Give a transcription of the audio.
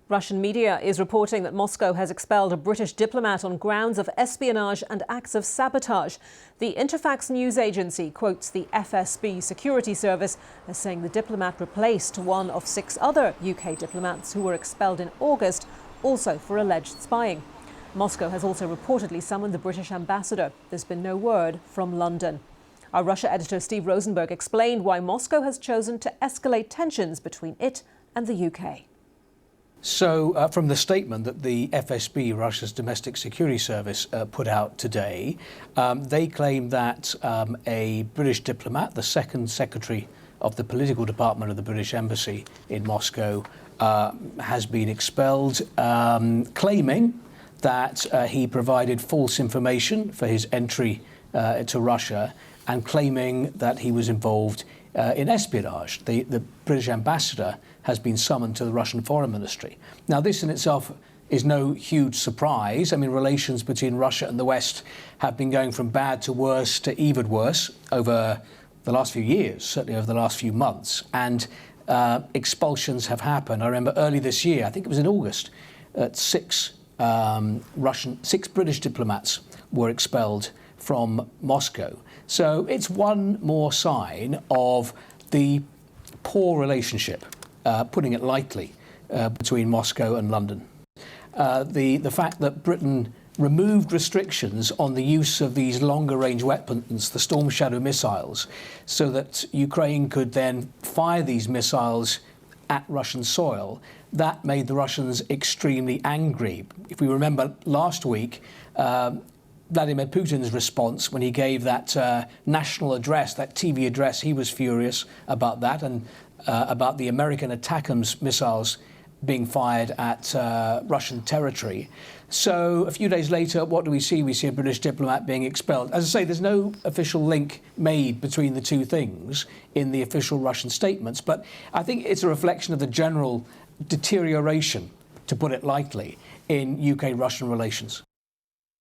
Russian media is reporting that Moscow has expelled a British diplomat on grounds of espionage and acts of sabotage. The Interfax news agency quotes the FSB security service as saying the diplomat replaced one of 6 other UK diplomats who were expelled in August, also for alleged spying. Moscow has also reportedly summoned the British ambassador. There's been no word from London. Our Russia editor Steve Rosenberg explained why Moscow has chosen to escalate tensions between it and the UK. So from the statement that the FSB, Russia's Domestic Security Service, put out today, they claim that a British diplomat, the second secretary of the political department of the British Embassy in Moscow, has been expelled, claiming that he provided false information for his entry to Russia and claiming that he was involved in espionage. The British ambassador has been summoned to the Russian Foreign Ministry. Now, this in itself is no huge surprise. I mean, relations between Russia and the West have been going from bad to worse to even worse over the last few years, certainly over the last few months. And expulsions have happened. I remember early this year, I think it was in August, 6 British diplomats were expelled from Moscow. So it's one more sign of the poor relationship, putting it lightly, between Moscow and London. The fact that Britain removed restrictions on the use of these longer-range weapons, the Storm Shadow missiles, so that Ukraine could then fire these missiles at Russian soil, that made the Russians extremely angry. If we remember last week, Vladimir Putin's response when he gave that national address, that TV address, he was furious about that and about the American ATACMS missiles being fired at Russian territory. So a few days later, what do we see? We see a British diplomat being expelled. As I say, there's no official link made between the two things in the official Russian statements, but I think it's a reflection of the general deterioration, to put it lightly, in UK-Russian relations.